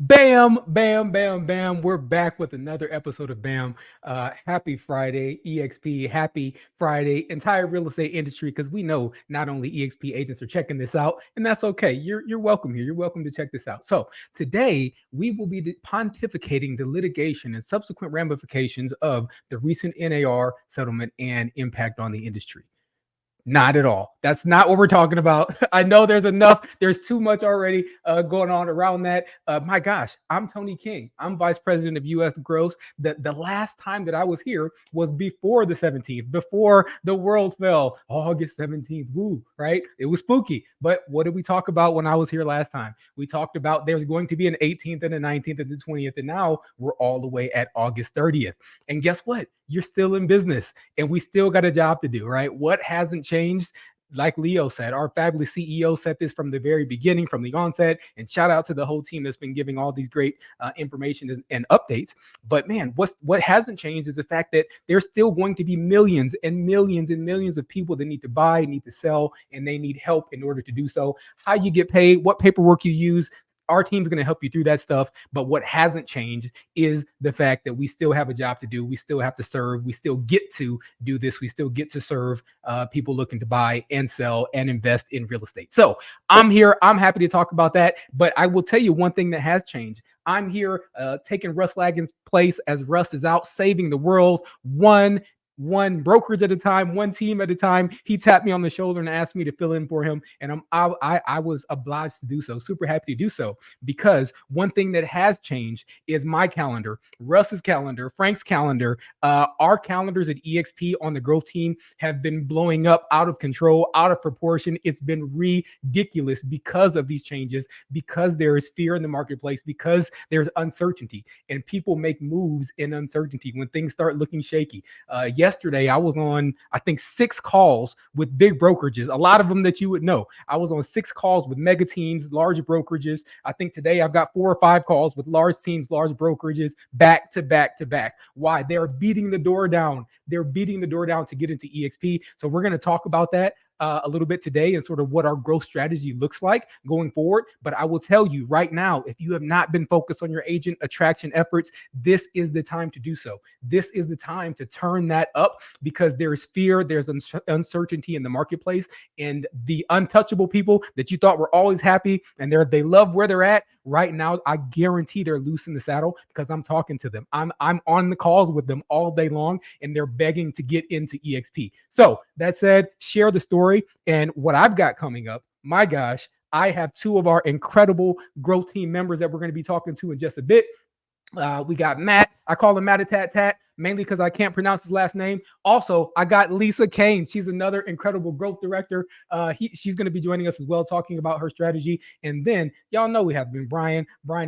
Bam, bam, bam, bam. We're back with another episode of BAM. Happy Friday, EXP. Happy Friday, entire real estate industry, because we know not only EXP agents are checking this out, and that's okay. You're welcome here. You're welcome to check this out. So today we will be pontificating the litigation and subsequent ramifications of the recent NAR settlement and impact on the industry. Not at all. That's not what we're talking about. I know there's enough. There's too much already going on around that. My gosh, I'm Tony King. I'm Vice President of U.S. Growth. The last time that I was here was before the 17th, before the world fell, August 17th. Woo, right? It was spooky. But what did we talk about when I was here last time? We talked about there's going to be an 18th and a 19th and the 20th. And now we're all the way at August 30th. And guess what? You're still in business and we still got a job to do, right? What hasn't changed? Like Leo said, our fabulous CEO said this from the very beginning, from the onset, and shout out to the whole team that's been giving all these great information and updates. But man, what hasn't changed is the fact that there's still going to be millions and millions and millions of people that need to buy, need to sell, and they need help in order to do so. How you get paid, what paperwork you use, our team's going to help you through that stuff. But what hasn't changed is the fact that we still have a job to do. We still have to serve. We still get to do this. We still get to serve people looking to buy and sell and invest in real estate. So I'm here. I'm happy to talk about that. But I will tell you one thing that has changed. I'm here taking Russ Lagan's place as Russ is out saving the world one brokerage at a time, one team at a time. He tapped me on the shoulder and asked me to fill in for him, and I was obliged to do so. Super happy to do so, because one thing that has changed is my calendar, Russ's calendar, Frank's calendar, our calendars at EXP on the growth team have been blowing up out of control, out of proportion. It's been ridiculous because of these changes, because there is fear in the marketplace, because there's uncertainty, and people make moves in uncertainty when things start looking shaky. Yesterday, I was on, I think, 6 calls with big brokerages, a lot of them that you would know. I was on 6 calls with mega teams, large brokerages. I think today I've got 4 or 5 calls with large teams, large brokerages, back to back to back. Why? They're beating the door down. They're beating the door down to get into EXP. So we're going to talk about that a little bit today and sort of what our growth strategy looks like going forward. But I will tell you right now, if you have not been focused on your agent attraction efforts, this is the time to do so. This is the time to turn that up, because there's fear, there's uncertainty in the marketplace, and the untouchable people that you thought were always happy and they love where they're at right now, I guarantee they're loose in the saddle, because I'm talking to them. I'm on the calls with them all day long, and they're begging to get into EXP. So that said, share the story and what I've got coming up. My gosh, I have 2 of our incredible growth team members that we're going to be talking to in just a bit. We got Matt. I call him Mat, mainly because I can't pronounce his last name. Also, I got Lisa Kane. She's another incredible growth director. She's going to be joining us as well, talking about her strategy. And then y'all know we have been Bryon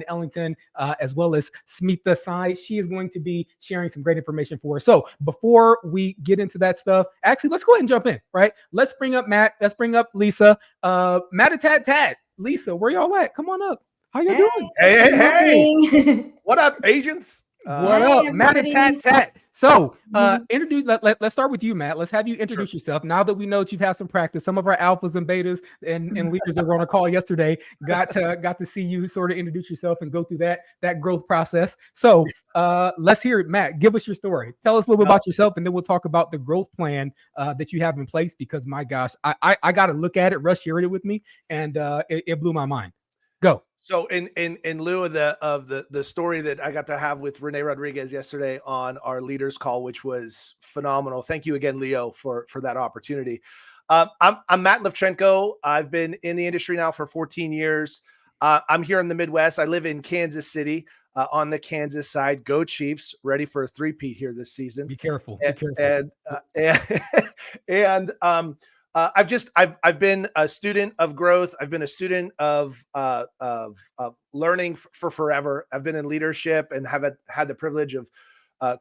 Ellington, as well as Smita Singh. She is going to be sharing some great information for us. So before we get into that stuff, actually, let's go ahead and jump in, right? Let's bring up Matt. Let's bring up Lisa. Mat. Lisa, where y'all at? Come on up. How you doing? Hey. What up, agents? What up, Mat? So, introduce. Let's start with you, Matt. Let's have you introduce yourself. Now that we know that you've had some practice, some of our alphas and betas and leaders that were on a call yesterday got to see you sort of introduce yourself and go through that growth process. So, let's hear it, Matt. Give us your story. Tell us a little bit about yourself, and then we'll talk about the growth plan that you have in place. Because my gosh, I got to look at it. Russ shared it with me, and it blew my mind. Go. So in lieu of the story that I got to have with Renee Rodriguez yesterday on our leaders call, which was phenomenal. Thank you again, Leo, for that opportunity. I'm Mat Lewczenko. I've been in the industry now for 14 years. I'm here in the Midwest. I live in Kansas City, on the Kansas side. Go Chiefs! Ready for a three-peat here this season. Be careful. I've been a student of growth. I've been a student of learning for forever. I've been in leadership and have had the privilege of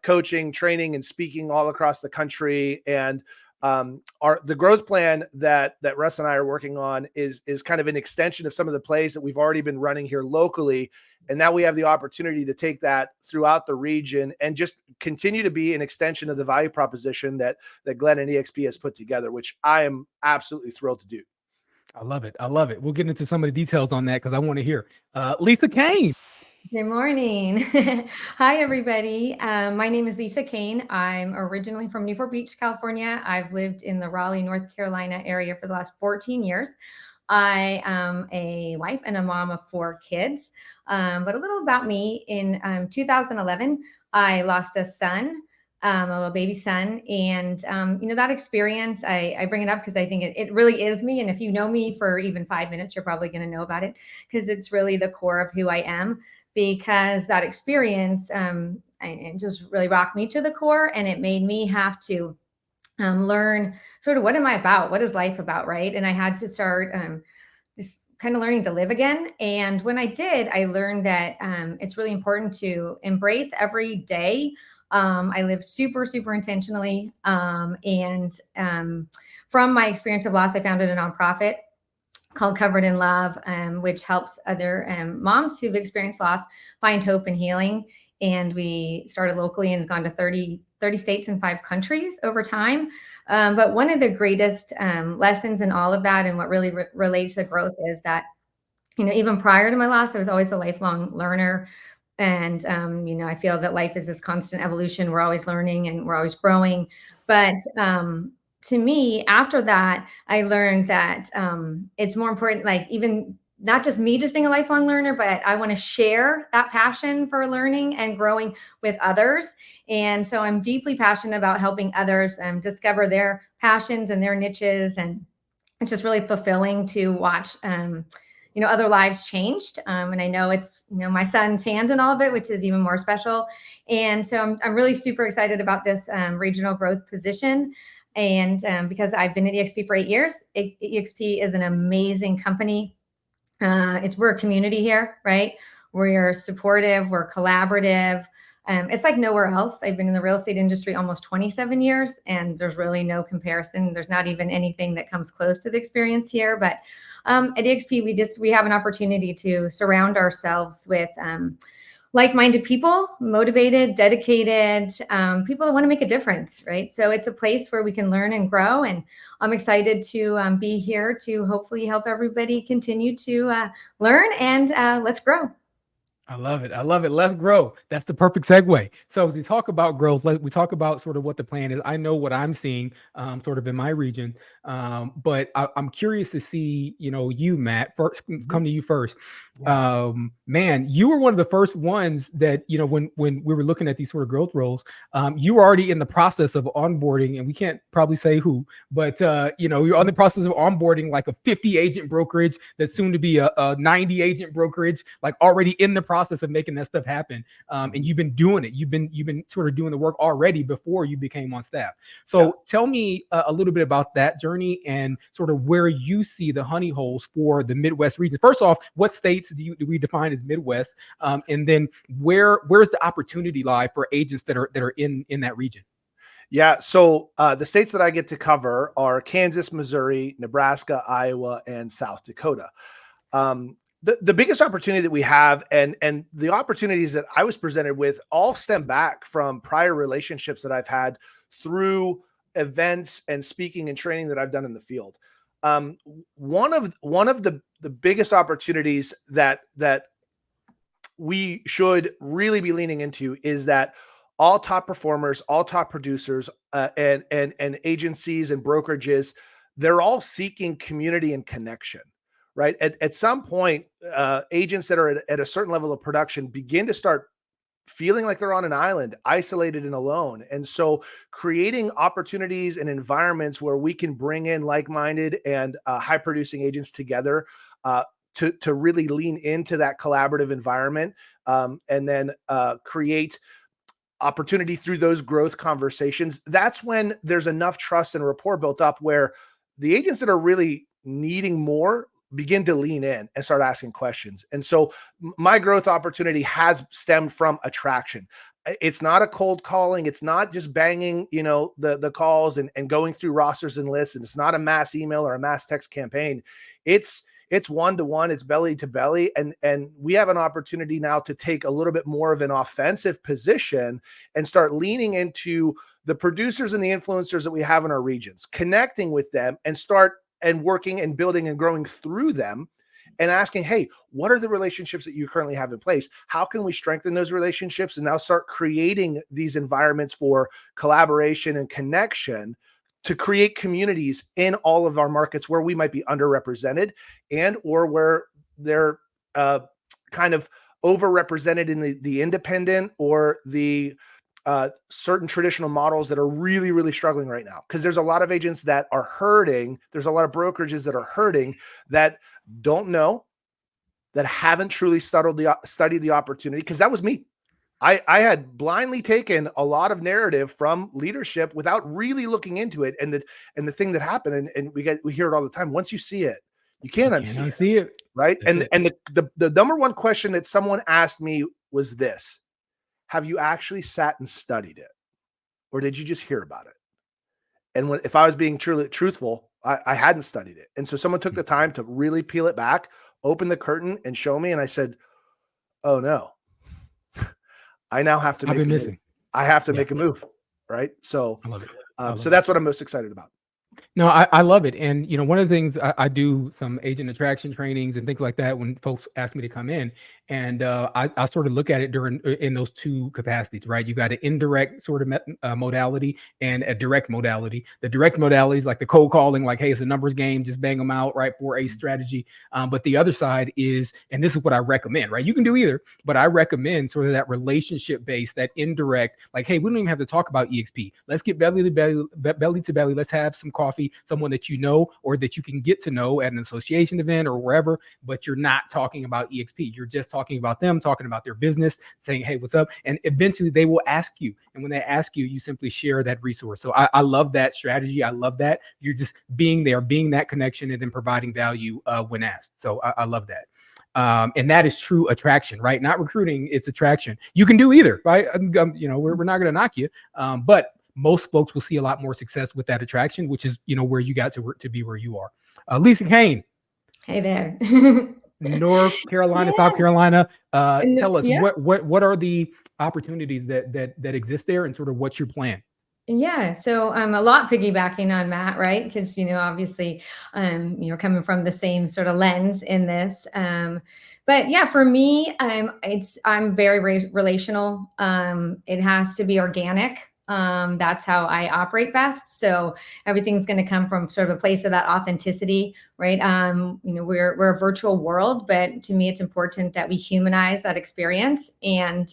coaching, training, and speaking all across the country. And the growth plan that Russ and I are working on is kind of an extension of some of the plays that we've already been running here locally. And now we have the opportunity to take that throughout the region and just continue to be an extension of the value proposition that Glenn and eXp has put together, which I am absolutely thrilled to do. I love it. We'll get into some of the details on that because I want to hear. Lisa Kane. Good morning. Hi, everybody. My name is Lisa Kane. I'm originally from Newport Beach, California. I've lived in the Raleigh, North Carolina area for the last 14 years. I am a wife and a mom of 4 kids. But a little about me, in 2011, I lost a son, a little baby son. And, that experience, I bring it up because I think it really is me. And if you know me for even 5 minutes, you're probably going to know about it because it's really the core of who I am, because that experience, it just really rocked me to the core, and it made me have to learn sort of, what am I about? What is life about? Right. And I had to start just kind of learning to live again. And when I did, I learned that it's really important to embrace every day. I live super, super intentionally. From my experience of loss, I founded a nonprofit called Covered in Love, which helps other moms who've experienced loss find hope and healing. And we started locally and gone to 30 states and 5 countries over time. But one of the greatest lessons in all of that, and what really relates to growth, is that, even prior to my loss, I was always a lifelong learner. And, I feel that life is this constant evolution. We're always learning and we're always growing. But to me, after that, I learned that it's more important, like, even not just me just being a lifelong learner, but I want to share that passion for learning and growing with others. And so I'm deeply passionate about helping others discover their passions and their niches. And it's just really fulfilling to watch other lives changed. And I know it's my son's hand in all of it, which is even more special. And so I'm really super excited about this regional growth position. And because I've been at eXp for 8 years, eXp is an amazing company. We're a community here, right? We're supportive, we're collaborative. It's like nowhere else. I've been in the real estate industry almost 27 years, and there's really no comparison. There's not even anything that comes close to the experience here. But at eXp, we have an opportunity to surround ourselves with like-minded people, motivated, dedicated, people that want to make a difference, right? So it's a place where we can learn and grow. And I'm excited to be here to hopefully help everybody continue to learn, and let's grow. I love it. I love it. Let's grow. That's the perfect segue. So as we talk about growth, we talk about sort of what the plan is. I know what I'm seeing sort of in my region, but I'm curious to see, you, Matt, first, come to you first. Man, you were one of the first ones that, when we were looking at these sort of growth roles, you were already in the process of onboarding, and we can't probably say who, but, you're on the process of onboarding like a 50 agent brokerage that's soon to be a 90 agent brokerage, like already in the process of making that stuff happen. And you've been doing it. You've been sort of doing the work already before you became on staff. So tell me a little bit about that journey and sort of where you see the honey holes for the Midwest region. First off, what states do we define as Midwest? And then where's the opportunity lie for agents that are in that region? Yeah. So the states that I get to cover are Kansas, Missouri, Nebraska, Iowa, and South Dakota. The biggest opportunity that we have, and the opportunities that I was presented with, all stem back from prior relationships that I've had through events and speaking and training that I've done in the field. One of the biggest opportunities that we should really be leaning into is that all top performers, all top producers, and agencies and brokerages, they're all seeking community and connection, right? At some point, agents that are at a certain level of production begin to start feeling like they're on an island, isolated and alone. And so creating opportunities and environments where we can bring in like-minded and high producing agents together, to really lean into that collaborative environment, and then create opportunity through those growth conversations. That's when there's enough trust and rapport built up where the agents that are really needing more begin to lean in and start asking questions. And so my growth opportunity has stemmed from attraction. It's not a cold calling. It's not just banging, the calls and going through rosters and lists. And it's not a mass email or a mass text campaign. It's one-to-one, it's belly to belly. And we have an opportunity now to take a little bit more of an offensive position and start leaning into the producers and the influencers that we have in our regions, connecting with them and start and working and building and growing through them. and asking, hey, what are the relationships that you currently have in place? How can we strengthen those relationships and now start creating these environments for collaboration and connection to create communities in all of our markets where we might be underrepresented and or where they're kind of overrepresented in the independent or the certain traditional models that are really, really struggling right now. Because there's a lot of agents that are hurting. There's a lot of brokerages that are hurting that don't know, that haven't truly studied the opportunity. Because that was me. I had blindly taken a lot of narrative from leadership without really looking into it. And the thing that happened, and we hear it all the time. Once you see it, you can't unsee it. Right. That's and the number one question that someone asked me was this: have you actually sat and studied it? Or did you just hear about it? And if I was being truly truthful, I hadn't studied it. And so someone took the time to really peel it back, open the curtain and show me. And I said, oh no, I now have to make a move. I have to make a move. Right. So, I love it. So that's what I'm most excited about. No, I love it. And, one of the things I do some agent attraction trainings and things like that when folks ask me to come in, and I sort of look at it in those two capacities, right? You got an indirect sort of modality and a direct modality. The direct modality is like the cold calling, like, hey, it's a numbers game, just bang them out, right, for a strategy. But the other side is, and this is what I recommend, right? You can do either, but I recommend sort of that relationship based, that indirect, like, hey, we don't even have to talk about EXP. Let's get belly to belly. Let's have some coffee, someone that you know or that you can get to know at an association event or wherever, but you're not talking about EXP. You're just talking about them, talking about their business, saying, hey, what's up? And eventually they will ask you. And when they ask you, you simply share that resource. So I love that strategy. I love that. You're just being there, being that connection, and then providing value when asked. So I love that. And that is true attraction, right? Not recruiting, it's attraction. You can do either, right? We're not going to knock you, but most folks will see a lot more success with that attraction, which is, where you got to be where you are. Lisa Kane. Hey there. North Carolina, South Carolina. Tell us Yeah. what are the opportunities that exist there, and sort of what's your plan? Yeah, so I'm a lot piggybacking on Matt, right? Because obviously, coming from the same sort of lens in this. But yeah, for me, I'm very relational. It has to be organic. That's how I operate best. So everything's going to come from sort of a place of that authenticity, right? We're a virtual world, but to me, it's important that we humanize that experience. And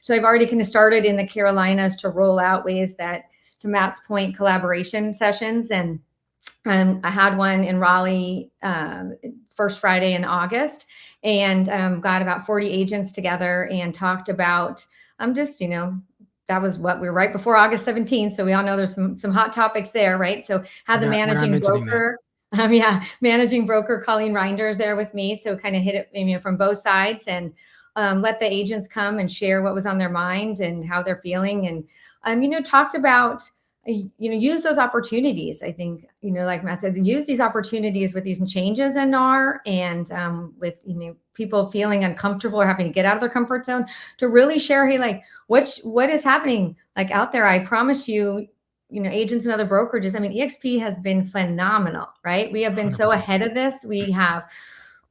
so I've already kind of started in the Carolinas to roll out ways that, to Matt's point, collaboration sessions. And I had one in Raleigh first Friday in August, and got about 40 agents together and talked about that was what we were right before August 17th. So we all know there's some hot topics there, right? So had the managing broker, managing broker Colleen Reinders there with me. So kind of hit it from both sides, and let the agents come and share what was on their mind and how they're feeling. And, talked about, use those opportunities. I think, like Matt said, use these opportunities with these changes in NAR and with, people feeling uncomfortable or having to get out of their comfort zone, to really share, hey, like what is happening like out there. I promise you, agents and other brokerages. I mean, eXp has been phenomenal, right? We have been 100%. So ahead of this. We have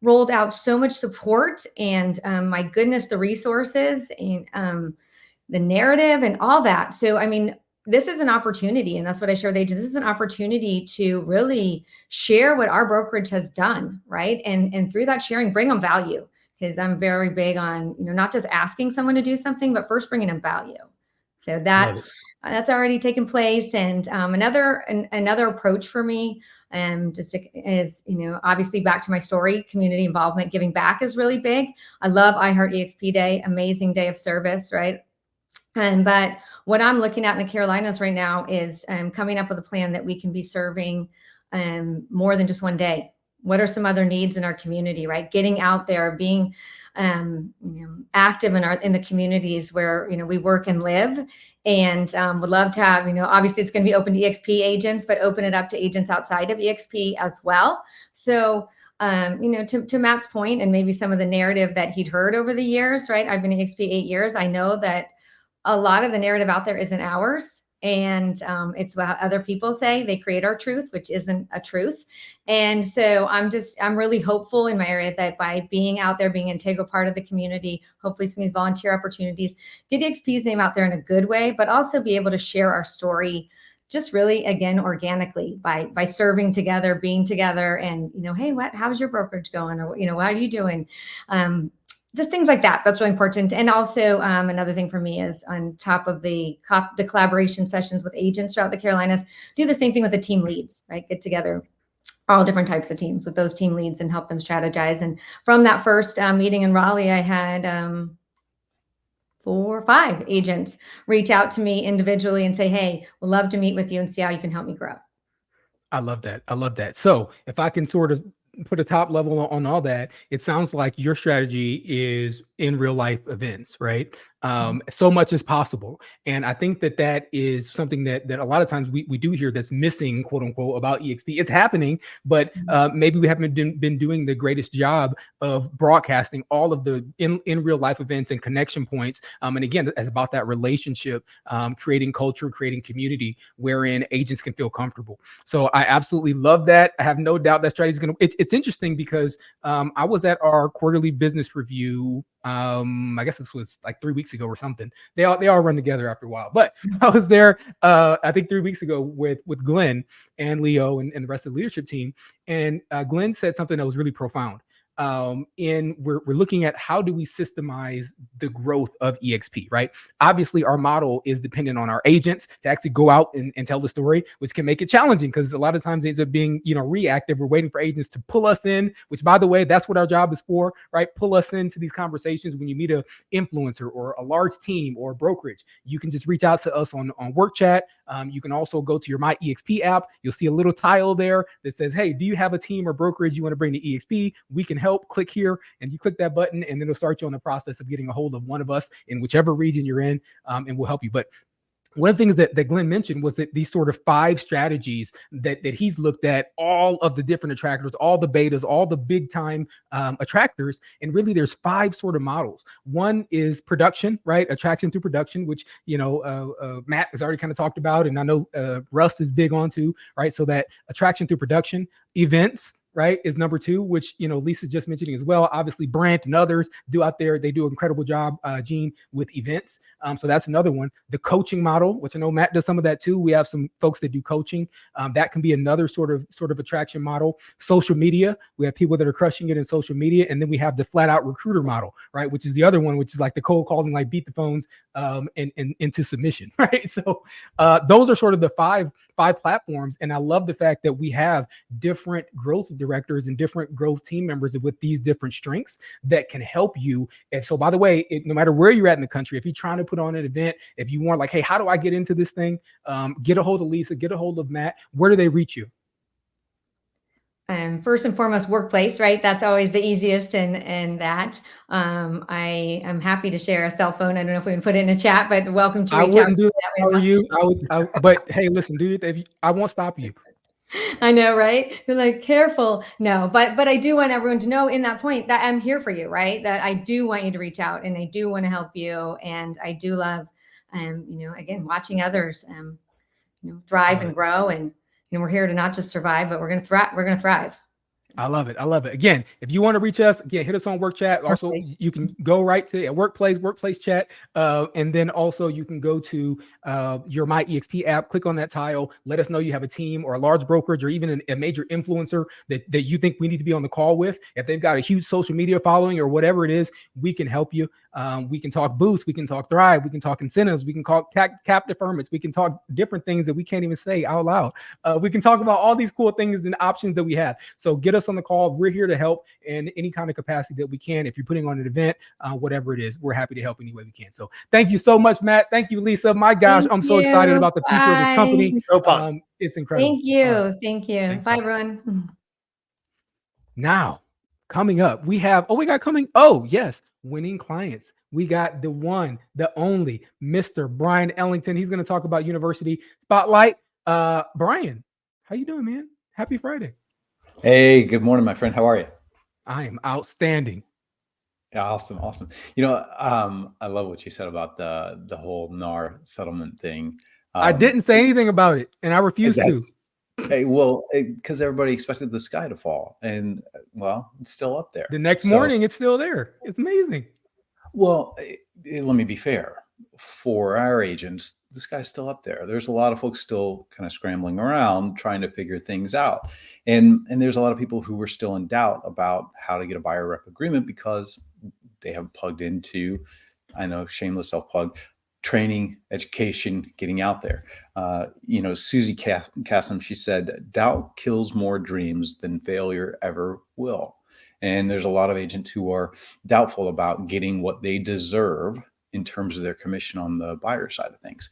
rolled out so much support, and my goodness, the resources and the narrative and all that. So, I mean, this is an opportunity, and that's what I share with agents. This is an opportunity to really share what our brokerage has done, right? And through that sharing, bring them value, because I'm very big on, not just asking someone to do something, but first bringing them value. So that's already taken place. And another approach for me, is, obviously back to my story, community involvement, giving back is really big. I love I Heart eXp Day, amazing day of service, right? But what I'm looking at in the Carolinas right now is coming up with a plan that we can be serving more than just one day. What are some other needs in our community, right? Getting out there, being active in the communities where we work and live, and would love to have, obviously it's going to be open to eXp agents, but open it up to agents outside of eXp as well. So to Matt's point, and maybe some of the narrative that he'd heard over the years, right? I've been at eXp 8 years. I know that a lot of the narrative out there isn't ours. And it's what other people say. They create our truth, which isn't a truth. And so I'm really hopeful in my area that by being out there, being an integral part of the community, hopefully some of these volunteer opportunities, get eXp's name out there in a good way, but also be able to share our story just really, again, organically by serving together, being together, and, hey, how's your brokerage going? Or, what are you doing? Just things like that. That's really important. And also another thing for me is, on top of the collaboration sessions with agents throughout the Carolinas, do the same thing with the team leads, right? Get together all different types of teams with those team leads and help them strategize. And from that first meeting in Raleigh, I had 4 or 5 agents reach out to me individually and say, hey, we'd love to meet with you and see how you can help me grow. I love that. I love that. So if I can sort of put a top level on all that, it sounds like your strategy is in real life events, right? So much as possible. And I think that is something that a lot of times we do hear that's missing, quote unquote, about eXp. It's happening, but maybe we haven't been doing the greatest job of broadcasting all of the in real life events and connection points. And again, it's about that relationship, creating culture, creating community wherein agents can feel comfortable. So I absolutely love that. I have no doubt that strategy is going to, it's interesting because I was at our quarterly business review. I guess this was like 3 weeks ago or something. They all run together after a while, but I was there, I think 3 weeks ago with Glenn and Leo and the rest of the leadership team. And Glenn said something that was really profound. We're looking at how do we systemize the growth of eXp, right? Obviously, our model is dependent on our agents to actually go out and tell the story, which can make it challenging because a lot of times it ends up being, reactive. We're waiting for agents to pull us in, which, by the way, that's what our job is for, right? Pull us into these conversations. When you meet a influencer or a large team or a brokerage, you can just reach out to us on work chat. You can also go to your My eXp app. You'll see a little tile there that says, hey, do you have a team or brokerage you want to bring to eXp? We can help. Click here, and you click that button, and then it'll start you on the process of getting a hold of one of us in whichever region you're in, and we'll help you. But one of the things that Glenn mentioned was that these sort of 5 strategies that he's looked at, all of the different attractors, all the betas, all the big time attractors. And really there's 5 sort of models. One is production, right? Attraction through production, which, Matt has already kind of talked about. And I know Russ is big on too, right? So that attraction through production. Events, right, is number 2, which, Lisa's just mentioning as well. Obviously, Brant and others do out there. They do an incredible job, Gene, with events. So that's another one. The coaching model, which I know Matt does some of that too. We have some folks that do coaching. That can be another sort of attraction model. Social media. We have people that are crushing it in social media. And then we have the flat out recruiter model, right, which is the other one, which is like the cold calling, like beat the phones and into submission, right? So those are sort of the five platforms. And I love the fact that we have different growth directors and different growth team members with these different strengths that can help you. And so, by the way, no matter where you're at in the country, if you're trying to put on an event, if you want, like, hey, how do I get into this thing? Get a hold of Lisa, get a hold of Matt. Where do they reach you? First and foremost, workplace, right? That's always the easiest. And that I am happy to share a cell phone. I don't know if we can put it in a chat, but welcome to reach out. I wouldn't do it if I were you. But hey, listen, do it. I won't stop you. I know, right? You're like, careful. No, but I do want everyone to know in that point that I'm here for you, right? That I do want you to reach out and I do want to help you. And I do love, again, watching others, thrive and grow. And, we're here to not just survive, but we're going to thrive. We're going to thrive. I love it. I love it. Again, if you want to reach us, again, hit us on work chat. Also, you can go right to workplace chat. And then also you can go to your My eXp app, click on that tile, let us know you have a team or a large brokerage or even a major influencer that you think we need to be on the call with. If they've got a huge social media following or whatever it is, we can help you. We can talk boosts, we can talk thrive, we can talk incentives, we can talk cap deferments, we can talk different things that we can't even say out loud. We can talk about all these cool things and options that we have. So get us on the call. We're here to help in any kind of capacity that we can. If you're putting on an event, whatever it is, we're happy to help any way we can. So thank you so much, Matt. Thank you, Lisa. My gosh, I'm so excited about the future of this company. It's incredible. Thank you. Thank you. Thanks, bye, everyone. Now, coming up, we got yes, winning clients. We got the one, the only Mr. Bryon Ellington. He's going to talk about University Spotlight. Bryon, how you doing, man? Happy Friday. Hey, good morning, my friend. How are you? I am outstanding. Yeah, awesome. I love what you said about the whole NAR settlement thing. I didn't say anything about it, and I refuse to. Hey, well, because everybody expected the sky to fall, and well, it's still up there. The next morning, it's still there. It's amazing. Well, let me be fair. For our agents, the sky's still up there. There's a lot of folks still kind of scrambling around trying to figure things out. And there's a lot of people who were still in doubt about how to get a buyer rep agreement because they haven't plugged into, I know, shameless self-plug, training, education, getting out there. Susie Kassem, she said, doubt kills more dreams than failure ever will. And there's a lot of agents who are doubtful about getting what they deserve in terms of their commission on the buyer side of things.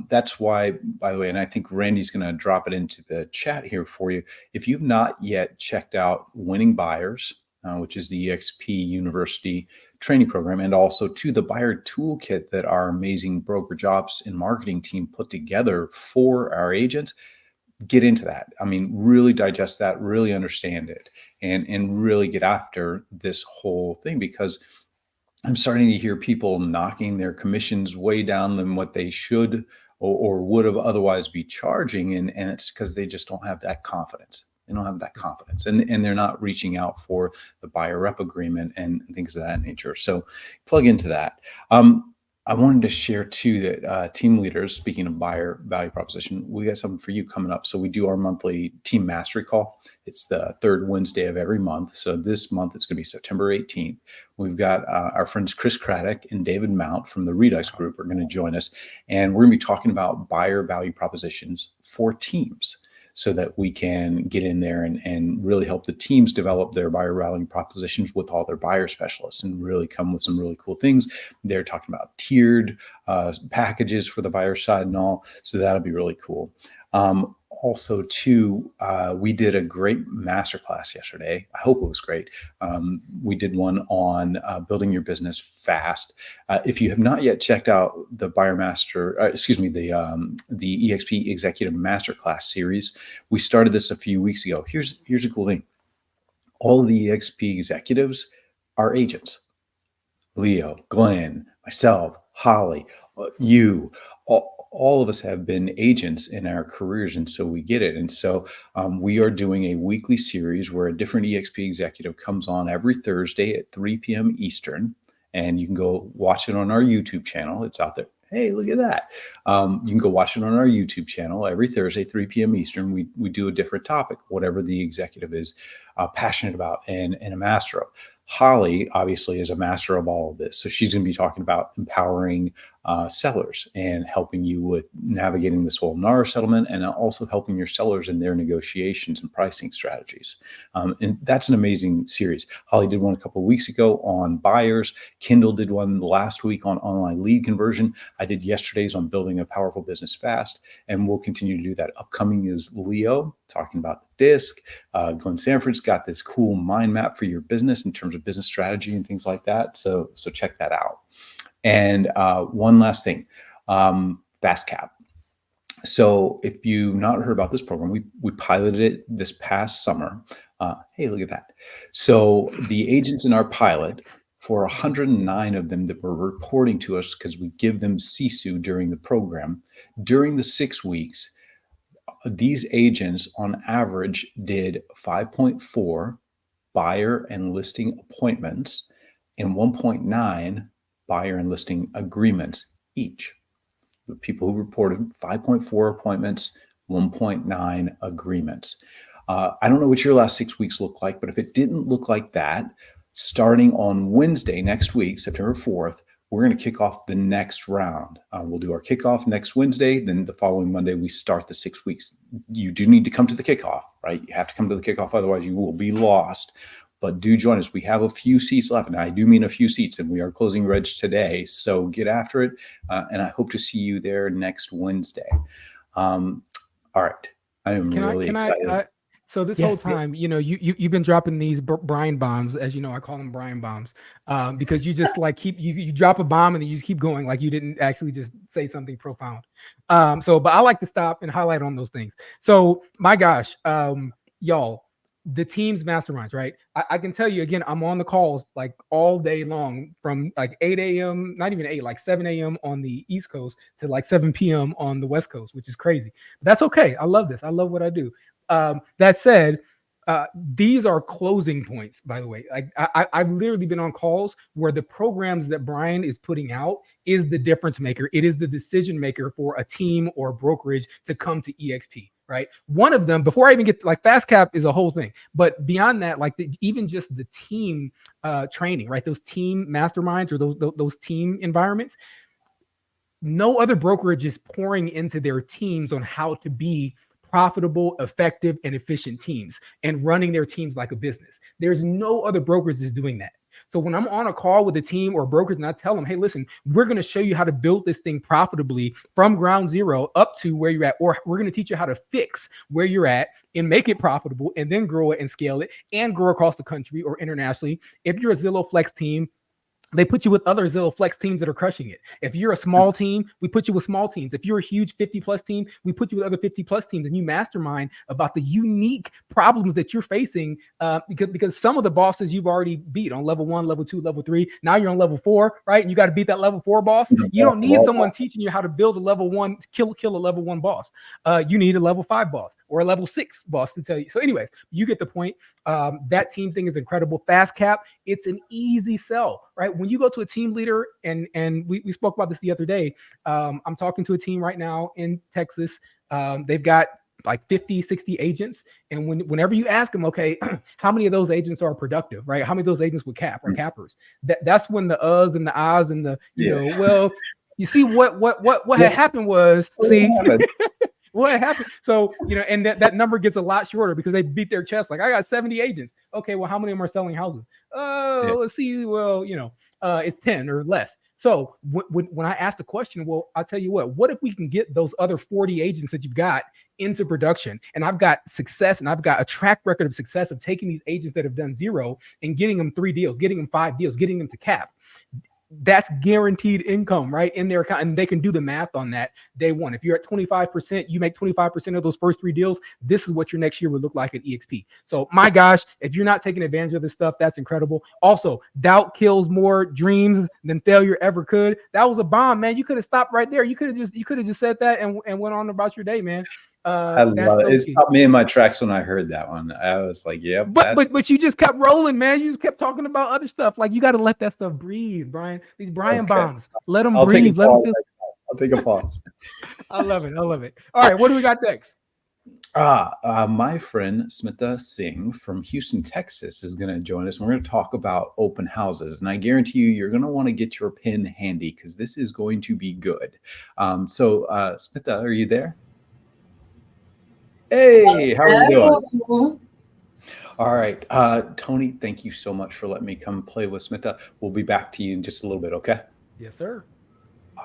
That's why, by the way, and I think Randy's going to drop it into the chat here for you. If you've not yet checked out Winning Buyers, which is the eXp University training program, and also to the buyer toolkit that our amazing brokerage ops and marketing team put together for our agents, get into that. I mean, really digest that, really understand it, and really get after this whole thing, because I'm starting to hear people knocking their commissions way down than what they should or would have otherwise be charging. And it's because they just don't have that confidence. They don't have that confidence, and they're not reaching out for the buyer rep agreement and things of that nature. So plug into that. I wanted to share too that team leaders, speaking of buyer value proposition, we got something for you coming up. So we do our monthly team mastery call. It's the third Wednesday of every month. So this month it's going to be September 18th. We've got our friends Chris Craddock and David Mount from the Redux Group are going to join us, and we're going to be talking about buyer value propositions for teams, so that we can get in there and really help the teams develop their buyer value propositions with all their buyer specialists and really come with some really cool things. They're talking about tiered packages for the buyer side and all. So that'll be really cool. Also, too, we did a great masterclass yesterday. I hope it was great. We did one on building your business fast. If you have not yet checked out the the eXp Executive Masterclass series, we started this a few weeks ago. Here's a cool thing. All of the eXp executives are agents. Leo, Glenn, myself, Holly, you, all of us have been agents in our careers, and so we get it. And so we are doing a weekly series where a different eXp executive comes on every Thursday at 3 p.m. Eastern, and you can go watch it on our YouTube channel. It's out there. Hey, look at that. You can go watch it on our YouTube channel every Thursday, 3 p.m. Eastern. We do a different topic, whatever the executive is passionate about and a master of. Holly obviously is a master of all of this. So she's going to be talking about empowering sellers and helping you with navigating this whole NAR settlement, and also helping your sellers in their negotiations and pricing strategies. And that's an amazing series. Holly did one a couple of weeks ago on buyers. Kendall did one last week on online lead conversion. I did yesterday's on building a powerful business fast, and we'll continue to do that. Upcoming is Leo talking about the disc. Glenn Sanford's got this cool mind map for your business in terms of business strategy and things like that. So check that out. And one last thing, FastCap. So if you've not heard about this program, we piloted it this past summer. Hey, look at that. So the agents in our pilot, for 109 of them that were reporting to us, because we give them CSU during the program, during the 6 weeks, these agents on average did 5.4 buyer and listing appointments and 1.9 buyer and listing agreements each. The people who reported 5.4 appointments, 1.9 agreements. I don't know what your last 6 weeks look like, but if it didn't look like that, starting on Wednesday next week, September 4th, we're going to kick off the next round. We'll do our kickoff next Wednesday. Then the following Monday, we start the 6 weeks. You do need to come to the kickoff, right? You have to come to the kickoff. Otherwise, you will be lost. But do join us. We have a few seats left. And I do mean a few seats. And we are closing reg today. So get after it. And I hope to see you there next Wednesday. All right. I am really excited. So this whole time, you've been dropping these Bryon bombs, as you know, I call them Bryon bombs, because you just like you drop a bomb and then you just keep going, like you didn't actually just say something profound. But I like to stop and highlight on those things. So my gosh, y'all, the team's masterminds, right? I can tell you again, I'm on the calls like all day long from like 8 a.m., not even 8, like 7 a.m. on the East Coast to like 7 p.m. on the West Coast, which is crazy. But that's okay. I love this. I love what I do. That said, these are closing points, by the way. Like I've literally been on calls where the programs that Bryon is putting out is the difference maker. It is the decision maker for a team or a brokerage to come to EXP, right? One of them, before I even get like fast cap is a whole thing, but beyond that, like even just the team training, right? Those team masterminds or those team environments, no other brokerage is pouring into their teams on how to be profitable, effective, and efficient teams and running their teams like a business. There's no other brokerage that's doing that. So when I'm on a call with a team or a brokerage and I tell them, hey, listen, we're going to show you how to build this thing profitably from ground zero up to where you're at, or we're going to teach you how to fix where you're at and make it profitable and then grow it and scale it and grow across the country or internationally. If you're a Zillow Flex team, they put you with other Zillow Flex teams that are crushing it. If you're a small team, we put you with small teams. If you're a huge 50 plus team, we put you with other 50 plus teams, and you mastermind about the unique problems that you're facing. Because some of the bosses you've already beat on level 1, level 2, level 3. Now you're on level 4, right? And you got to beat that level 4 boss. You don't need someone teaching you how to build a level 1, kill a level 1 boss. You need a level 5 boss or a level 6 boss to tell you. So anyways, you get the point. That team thing is incredible. Fast cap, it's an easy sell, right? When you go to a team leader, and we spoke about this the other day. I'm talking to a team right now in Texas. They've got like 50, 60 agents. And whenever you ask them, okay, how many of those agents are productive, right? How many of those agents would cap or cappers? That's when the uhs and the ahs and the, you know, well, you see what had happened was, what happened? So, you know, and that number gets a lot shorter because they beat their chest. Like, I got 70 agents. Okay, well, how many of them are selling houses? Let's see. Well, you know, it's 10 or less. So when I ask the question, well, I'll tell you what if we can get those other 40 agents that you've got into production, and I've got success and I've got a track record of success of taking these agents that have done 0 and getting them 3 deals, getting them 5 deals, getting them to cap. That's guaranteed income, right, in their account, and they can do the math on that day one. If you're at 25%, you make 25% of those first 3 deals. This is what your next year would look like at EXP. So, my gosh, if you're not taking advantage of this stuff, that's incredible. Also, doubt kills more dreams than failure ever could. That was a bomb, man. You could have stopped right there. You could have just said that and went on about your day, man. I love it. It stopped me in my tracks when I heard that one. I was like, "Yep." But you just kept rolling, man. You just kept talking about other stuff. Like, you got to let that stuff breathe, Bryon. These Bryon bombs, let them breathe. Let them feel. I'll take a pause. I love it. All right, what do we got next? My friend Smita Singh from Houston, Texas is going to join us. We're going to talk about open houses, and I guarantee you're going to want to get your pen handy because this is going to be good. So, Smita, are you there? Hey, how are you doing? All right. Tony, thank you so much for letting me come play with Smita. We'll be back to you in just a little bit, okay? Yes, sir.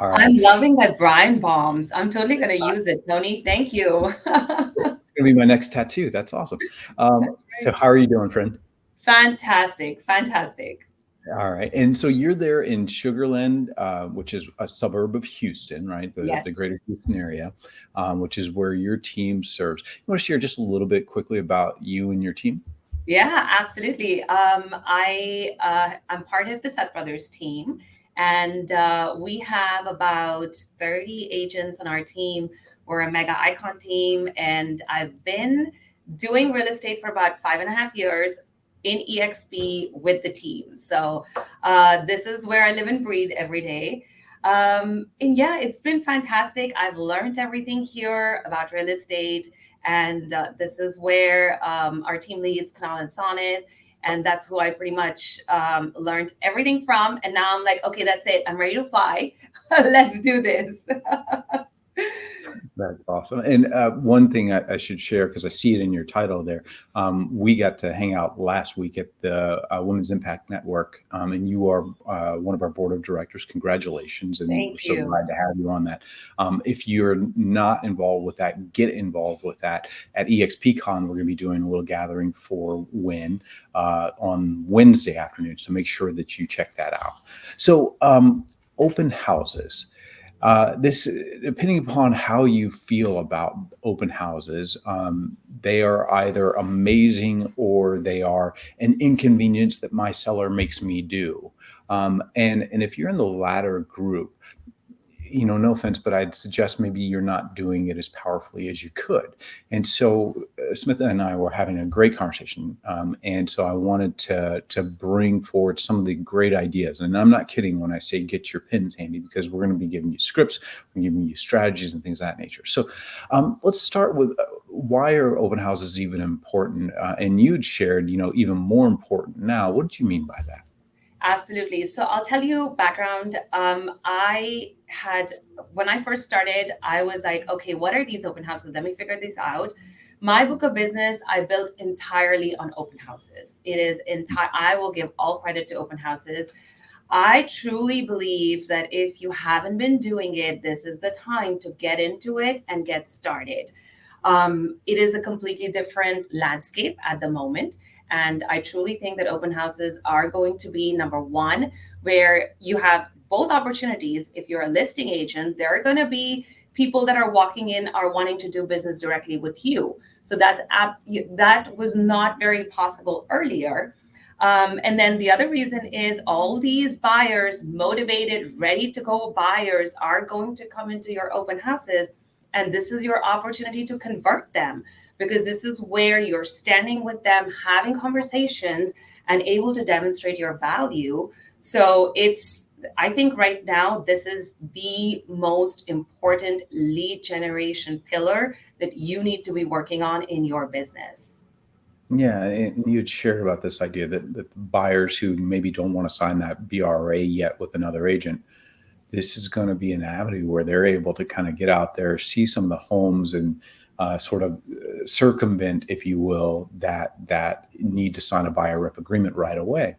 All right. I'm loving that Bryon bombs. I'm totally going to use it, Tony. Thank you. It's going to be my next tattoo. That's awesome. So how are you doing, friend? Fantastic. All right. And so you're there in Sugar Land, which is a suburb of Houston, right? The greater Houston area, which is where your team serves. You want to share just a little bit quickly about you and your team? Yeah, absolutely. I'm part of the Seth Brothers team, and we have about 30 agents on our team. We're a mega icon team, and I've been doing real estate for about 5.5 years in EXP with the team. So this is where I live and breathe every day. And yeah, it's been fantastic. I've learned everything here about real estate. And this is where our team leads, Kunal and Sonnet. And that's who I pretty much learned everything from. And now I'm like, okay, that's it. I'm ready to fly. Let's do this. That's awesome. And one thing I should share, because I see it in your title there, we got to hang out last week at the Women's Impact Network, and you are one of our board of directors. Congratulations. And we're so glad to have you on that. If you're not involved with that, get involved with that. At eXpCon, we're going to be doing a little gathering for WIN on Wednesday afternoon. So make sure that you check that out. So open houses. This, depending upon how you feel about open houses, they are either amazing or they are an inconvenience that my seller makes me do. And if you're in the latter group, no offense, but I'd suggest maybe you're not doing it as powerfully as you could. And so Smita and I were having a great conversation. And so I wanted to bring forward some of the great ideas. And I'm not kidding when I say get your pens handy, because we're going to be giving you scripts, we're giving you strategies and things of that nature. So let's start with why are open houses even important? And you'd shared, even more important now. What did you mean by that? Absolutely. So I'll tell you background. When I first started, I was like, okay, what are these open houses? Let me figure this out. My book of business, I built entirely on open houses. It is I will give all credit to open houses. I truly believe that if you haven't been doing it, this is the time to get into it and get started. It is a completely different landscape at the moment. And I truly think that open houses are going to be number one, where you have both opportunities. If you're a listing agent, there are going to be people that are walking in are wanting to do business directly with you. So that was not very possible earlier. And then the other reason is all these buyers, motivated, ready to go buyers, are going to come into your open houses. And this is your opportunity to convert them, because this is where you're standing with them, having conversations and able to demonstrate your value. So I think right now, this is the most important lead generation pillar that you need to be working on in your business. Yeah, and you'd shared about this idea that buyers who maybe don't want to sign that BRA yet with another agent, this is going to be an avenue where they're able to kind of get out there, see some of the homes, and sort of circumvent, if you will, that need to sign a buyer rep agreement right away.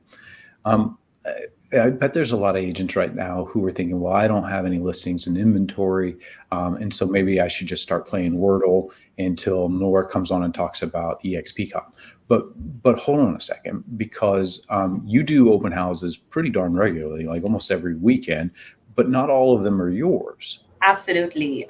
I bet there's a lot of agents right now who are thinking, well, I don't have any listings in inventory, and so maybe I should just start playing Wordle until Nora comes on and talks about eXpCon. But hold on a second, because you do open houses pretty darn regularly, like almost every weekend, but not all of them are yours. Absolutely.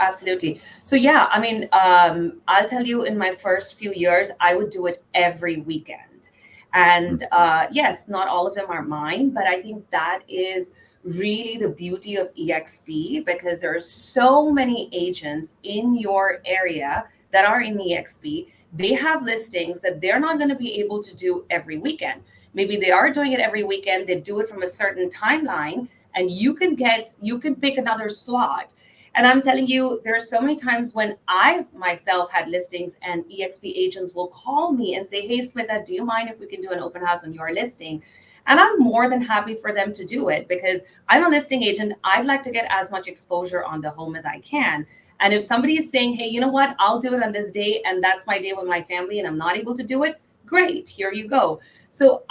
So yeah, I mean, I'll tell you, in my first few years, I would do it every weekend. And yes, not all of them are mine, but I think that is really the beauty of eXp, because there are so many agents in your area that are in eXp. They have listings that they're not going to be able to do every weekend. Maybe they are doing it every weekend. They do it from a certain timeline, and you can pick another slot. And I'm telling you, there are so many times when I myself had listings and eXp agents will call me and say, hey, Smita, do you mind if we can do an open house on your listing? And I'm more than happy for them to do it, because I'm a listing agent. I'd like to get as much exposure on the home as I can. And if somebody is saying, hey, you know what, I'll do it on this day, and that's my day with my family, and I'm not able to do it, great, here you go. So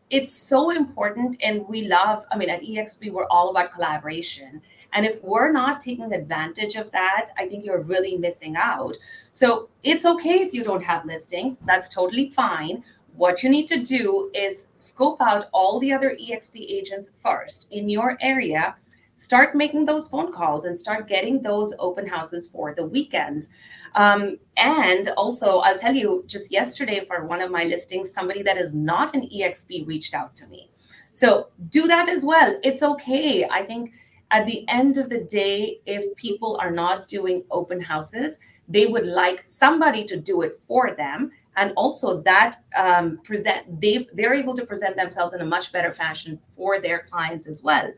it's so important. And at eXp, we're all about collaboration. And if we're not taking advantage of that, I think you're really missing out. So it's okay if you don't have listings. That's totally fine. What you need to do is scope out all the other eXp agents first in your area. Start making those phone calls and start getting those open houses for the weekends. And also, I'll tell you, just yesterday for one of my listings, somebody that is not an eXp reached out to me. So do that as well. It's okay. I think at the end of the day, if people are not doing open houses, they would like somebody to do it for them. And also that they're able to present themselves in a much better fashion for their clients as well.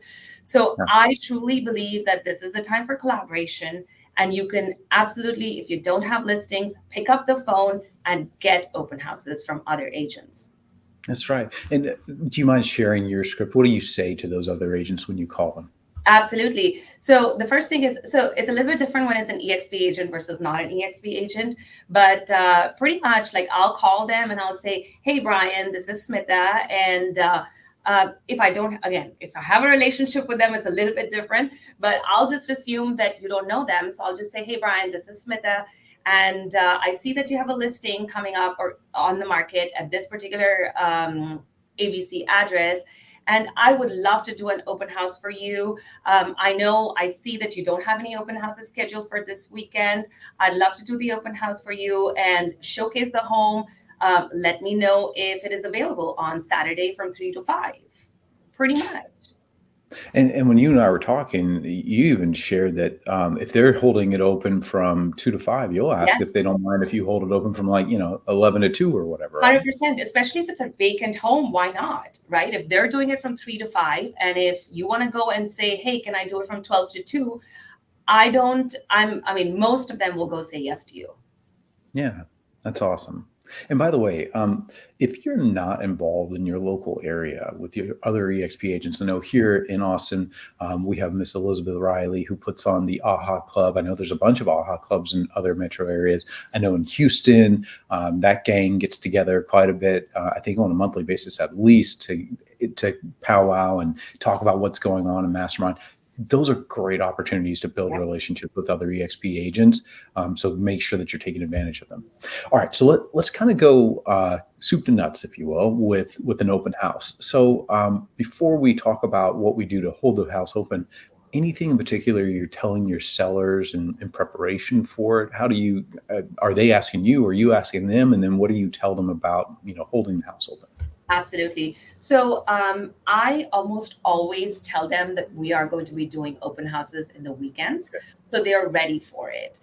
So yeah. I truly believe that this is a time for collaboration. And you can absolutely, if you don't have listings, pick up the phone and get open houses from other agents. That's right. And do you mind sharing your script? What do you say to those other agents when you call them? Absolutely. So the first thing is, so it's a little bit different when it's an eXp agent versus not an eXp agent, but pretty much like I'll call them and I'll say, hey, Bryon, this is Smita. And if I have a relationship with them, it's a little bit different, but I'll just assume that you don't know them. So I'll just say, hey, Bryon, this is Smita. And I see that you have a listing coming up or on the market at this particular ABC address. And I would love to do an open house for you. I see that you don't have any open houses scheduled for this weekend. I'd love to do the open house for you and showcase the home. Let me know if it is available on Saturday from 3 to 5. Pretty much. And when you and I were talking, you even shared that if they're holding it open from 2 to 5, you'll ask Yes. if they don't mind if you hold it open from 11 to 2 or whatever. 100%, especially if it's a vacant home, why not, right? If they're doing it from 3 to 5, and if you want to go and say, hey, can I do it from 12 to 2? Most of them will go say yes to you. Yeah, that's awesome. And by the way, if you're not involved in your local area with your other eXp agents, I know here in Austin, we have Miss Elizabeth Riley who puts on the AHA Club. I know there's a bunch of AHA clubs in other metro areas. I know in Houston, that gang gets together quite a bit, I think on a monthly basis at least, to powwow and talk about what's going on in Mastermind. Those are great opportunities to build a relationship with other eXp agents. So make sure that you're taking advantage of them. All right, so let's kind of go soup to nuts, if you will, with an open house. So before we talk about what we do to hold the house open, anything in particular you're telling your sellers in preparation for it? How do you, are they asking you, or are you asking them? And then what do you tell them about, holding the house open? Absolutely. So I almost always tell them that we are going to be doing open houses in the weekends, so they're ready for it.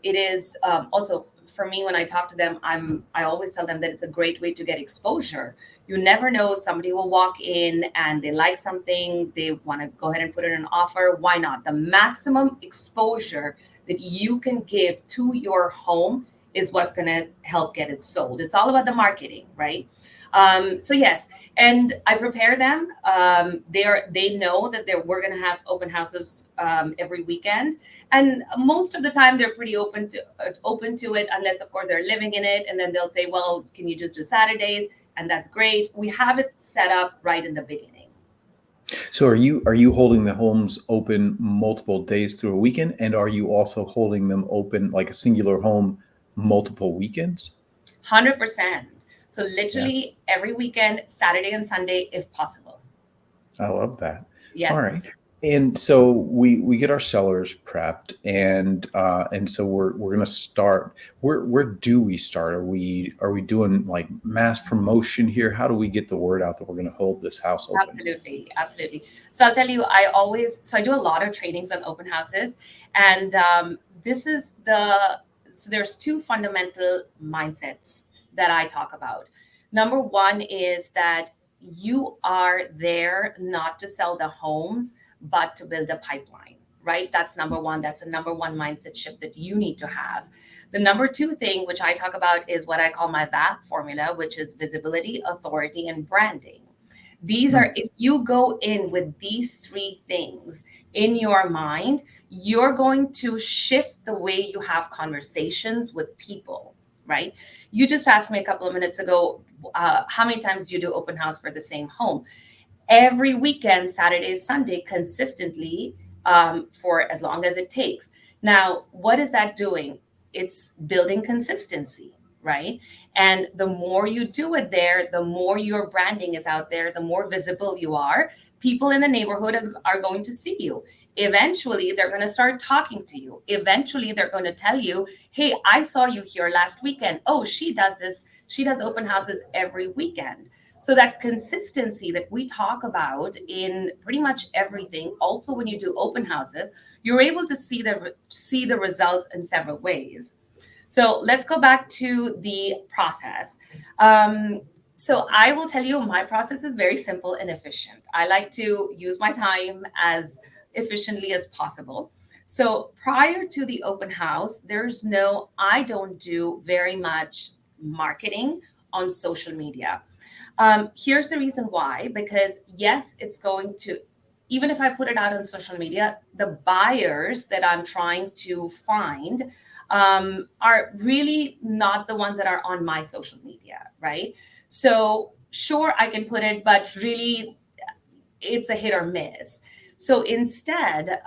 It is also, for me, when I talk to them, I always tell them that it's a great way to get exposure. You never know, somebody will walk in and they like something, they want to go ahead and put in an offer. Why not? The maximum exposure that you can give to your home is what's going to help get it sold. It's all about the marketing, right? So yes, and I prepare them. They know that we're going to have open houses every weekend, and most of the time they're pretty open to it, unless of course they're living in it, and then they'll say, "Well, can you just do Saturdays?" And that's great. We have it set up right in the beginning. So are you holding the homes open multiple days through a weekend, and are you also holding them open like a singular home multiple weekends? 100%. So literally every weekend, Saturday and Sunday, if possible. I love that. Yes. All right. And so we get our sellers prepped, and so we're going to start. Where do we start? Are we doing like mass promotion here? How do we get the word out that we're going to hold this house open? Absolutely. So I'll tell you, I do a lot of trainings on open houses, and so there's two fundamental mindsets that I talk about. Number one is that you are there not to sell the homes, but to build a pipeline, right? That's number one. That's the number one mindset shift that you need to have. The number two thing, which I talk about, is what I call my VAP formula, which is visibility, authority, and branding. These are, if you go in with these three things in your mind, you're going to shift the way you have conversations with people, right? You just asked me a couple of minutes ago, how many times do you do open house for the same home? Every weekend, Saturday, Sunday, consistently, for as long as it takes. Now, what is that doing? It's building consistency, right? And the more you do it there, the more your branding is out there, the more visible you are. People in the neighborhood are going to see you. Eventually, they're going to start talking to you. Eventually, they're going to tell you, hey, I saw you here last weekend. Oh, she does this. She does open houses every weekend. So that consistency that we talk about in pretty much everything, also when you do open houses, you're able to see the results in several ways. So let's go back to the process. So I will tell you, my process is very simple and efficient. I like to use my time as efficiently as possible. So prior to the open house, I don't do very much marketing on social media. Here's the reason why, because yes, it's going to, even if I put it out on social media, the buyers that I'm trying to find are really not the ones that are on my social media, right? So sure, I can put it, but really it's a hit or miss. So instead,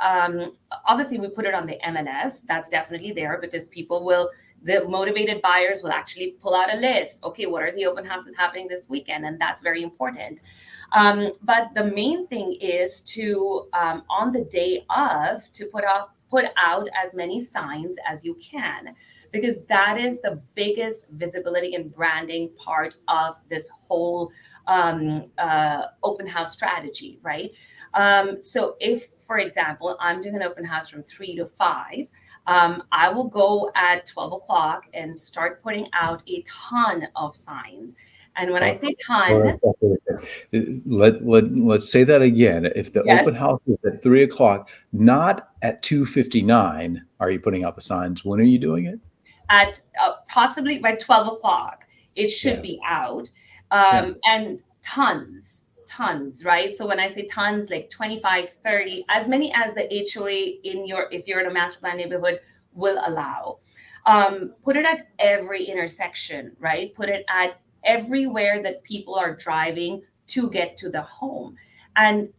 obviously we put it on the MLS. That's definitely there because people will The motivated buyers will actually pull out a list. Okay, what are the open houses happening this weekend? And that's very important. But the main thing is to, on the day of, to put out as many signs as you can, because that is the biggest visibility and branding part of this whole open house strategy, right? So if, for example, I'm doing an open house from 3 to 5, I will go at 12 o'clock and start putting out a ton of signs. And when I say ton, let's say that again. If the yes, open house is at 3 o'clock, not at 2:59, are you putting out the signs? When are you doing it? at possibly by 12 o'clock, it should Yeah. be out. Yeah. And tons, right? So when I say tons, like 25, 30, as many as the HOA if you're in a master plan neighborhood will allow. Put it at every intersection, right? Put it at everywhere that people are driving to get to the home. And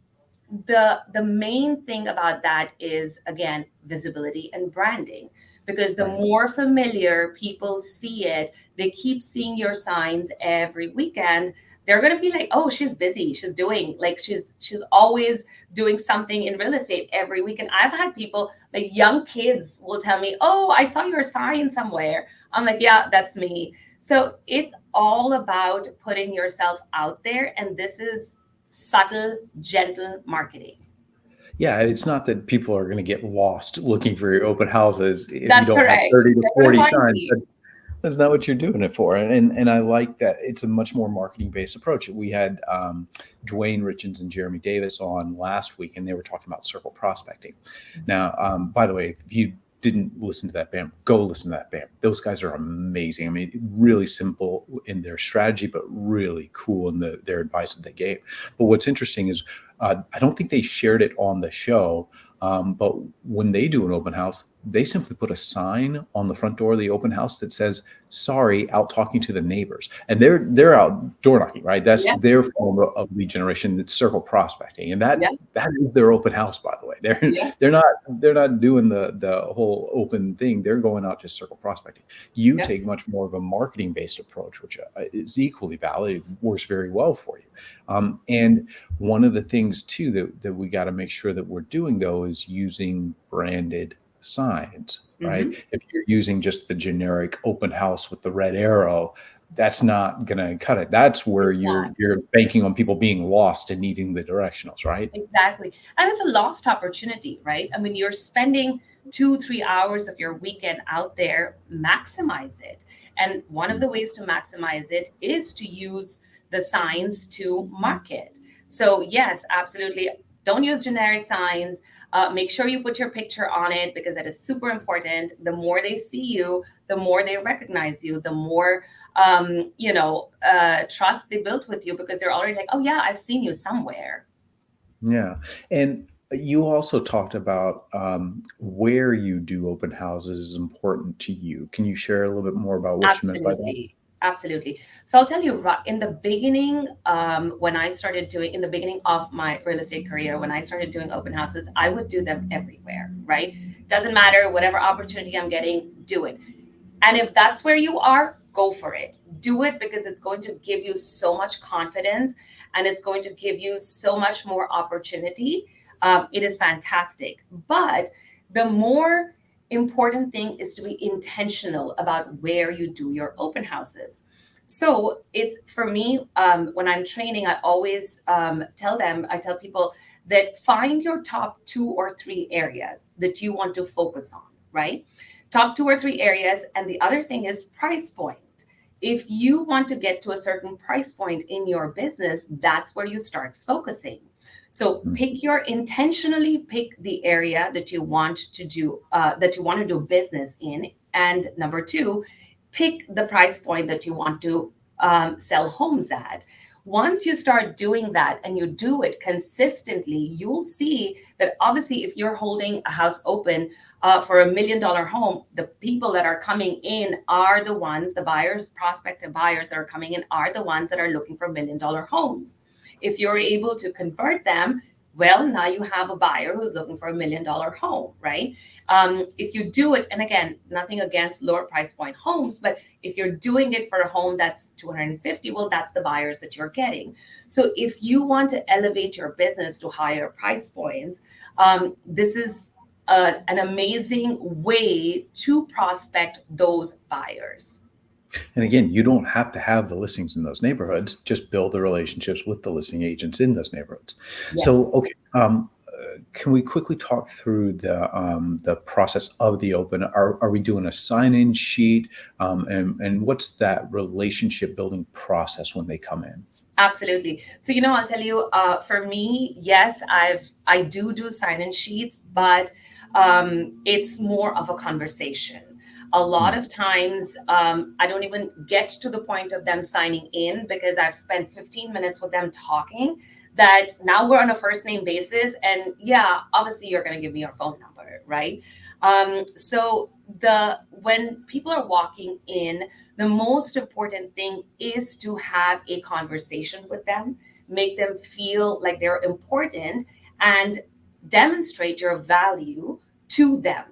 the main thing about that is, again, visibility and branding, because the Right. more familiar people see it, they keep seeing your signs every weekend, they're going to be like, oh, she's busy, she's doing, like, she's always doing something in real estate every weekend. I've had people, like young kids, will tell me, oh, I saw your sign somewhere. I'm like, yeah, that's me. So it's all about putting yourself out there, and this is subtle, gentle marketing. Yeah, it's not that people are going to get lost looking for your open houses if That's you don't have correct. 30 to They're gonna 40 find signs. you. That's not what you're doing it for. And I like that it's a much more marketing based approach. We had Dwayne Richens and Jeremy Davis on last week, and they were talking about circle prospecting. Now, by the way, if you didn't listen to that BAM, go listen to that BAM. Those guys are amazing. I mean, really simple in their strategy, but really cool in their advice that they gave. But what's interesting is I don't think they shared it on the show, but when they do an open house, they simply put a sign on the front door of the open house that says, sorry, out talking to the neighbors. And they're out door knocking, right? That's Yeah. their form of lead generation. It's circle prospecting. And that Yeah. that is their open house, by the way. Yeah. They're not doing the whole open thing. They're going out just circle prospecting. You Yeah. take much more of a marketing based approach, which is equally valid. It works very well for you. And one of the things too that we got to make sure that we're doing though is using branded signs, right? Mhm. If you're using just the generic open house with the red arrow, that's not going to cut it. That's where It's you're banking on people being lost and needing the directionals, right? Exactly. And it's a lost opportunity, right? I mean, you're spending 2-3 hours of your weekend out there, maximize it. And one of the ways to maximize it is to use the signs to market. So yes, absolutely. Don't use generic signs. Make sure you put your picture on it, because that is super important. The more they see you, the more they recognize you, the more trust they built with you, because they're already like, oh yeah, I've seen you somewhere. Yeah. And you also talked about where you do open houses is important to you. Can you share a little bit more about what you meant by that? Absolutely. So I'll tell you, in the beginning, when I started doing, in the beginning of my real estate career, when I started doing open houses, I would do them everywhere, right? Doesn't matter, whatever opportunity I'm getting, do it. And if that's where you are, go for it. Do it, because it's going to give you so much confidence, and it's going to give you so much more opportunity. It is fantastic. But the more important thing is to be intentional about where you do your open houses. So it's, for me, when I'm training, I always tell people that find your top 2 or 3 areas that you want to focus on, right? Top 2 or 3 areas. And the other thing is price point. If you want to get to a certain price point in your business, that's where you start focusing. So intentionally pick the area that you want to do business in. And number 2, pick the price point that you want to sell homes at. Once you start doing that and you do it consistently, you'll see that obviously if you're holding a house open for $1 million home, the people that are coming in are the ones, the buyers, prospective buyers that are coming in are the ones that are looking for $1 million homes. If you're able to convert them, Well, now you have a buyer who's looking for $1 million home, right? If you do it, and again, nothing against lower price point homes, but if you're doing it for a home that's 250, well, that's the buyers that you're getting. So if you want to elevate your business to higher price points, this is an amazing way to prospect those buyers. And again, you don't have to have the listings in those neighborhoods. Just build the relationships with the listing agents in those neighborhoods. Yes. So, okay, can we quickly talk through the process of the open? Are we doing a sign-in sheet, and what's that relationship building process when they come in? Absolutely. So, I'll tell you, for me, yes, I do sign-in sheets, but it's more of a conversation. A lot of times, I don't even get to the point of them signing in because I've spent 15 minutes with them talking, that now we're on a first name basis. And yeah, obviously you're going to give me your phone number, right? So when people are walking in, the most important thing is to have a conversation with them, make them feel like they're important, and demonstrate your value to them.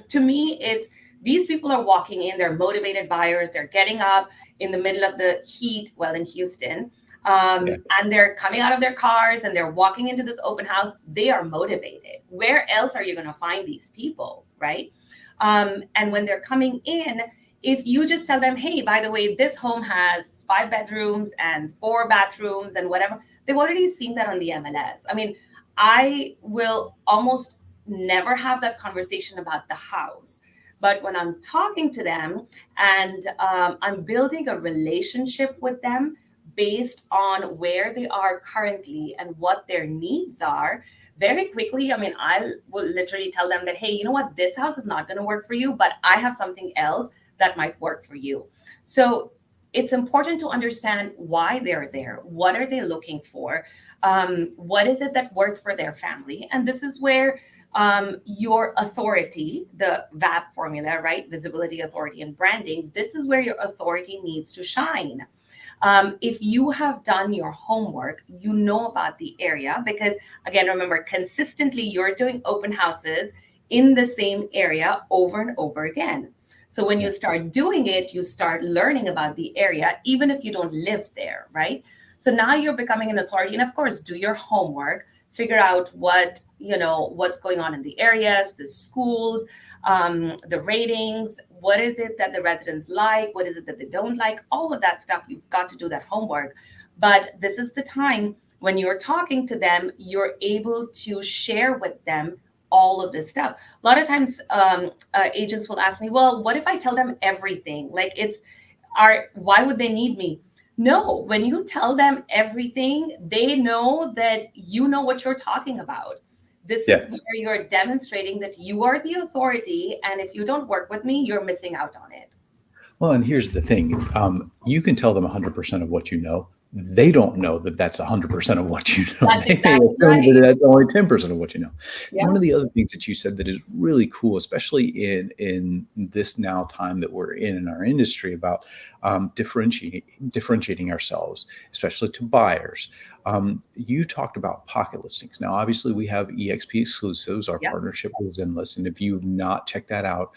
To me, it's these people are walking in, they're motivated buyers, they're getting up in the middle of the heat, well, in Houston, and they're coming out of their cars and they're walking into this open house. They are motivated. Where else are you going to find these people, right? And when they're coming in, if you just tell them, hey, by the way, this home has 5 bedrooms and 4 bathrooms and whatever, they've already seen that on the MLS. I will almost never have that conversation about the house. But when I'm talking to them and I'm building a relationship with them based on where they are currently and what their needs are, very quickly, I will literally tell them that, hey, you know what, this house is not going to work for you, but I have something else that might work for you. So it's important to understand why they're there. What are they looking for? What is it that works for their family? And this is where your authority, the VAB formula, right? Visibility, authority, and branding. This is where your authority needs to shine. If you have done your homework, you know about the area, because again, remember, consistently you're doing open houses in the same area over and over again. So when you start doing it, you start learning about the area, even if you don't live there, right? So now you're becoming an authority, and of course, do your homework, figure out what's going on in the areas, the schools, the ratings, what is it that the residents like, what is it that they don't like, all of that stuff. You've got to do that homework. But this is the time when you're talking to them, you're able to share with them all of this stuff. A lot of times agents will ask me, well, what if I tell them everything? Why would they need me? No, when you tell them everything, they know that you know what you're talking about. This is where you're demonstrating that you are the authority, and if you don't work with me, you're missing out on it. Well, and here's the thing. You can tell them 100% of what you know. They don't know that that's 100% of what you know. That's they exactly may assume right. that that's only 10% of what you know. Yeah. One of the other things that you said that is really cool, especially in this now time that we're in our industry, about differentiating ourselves, especially to buyers. You talked about pocket listings. Now, obviously, we have eXp exclusives, our partnership with Zenlist. And if you've not checked that out,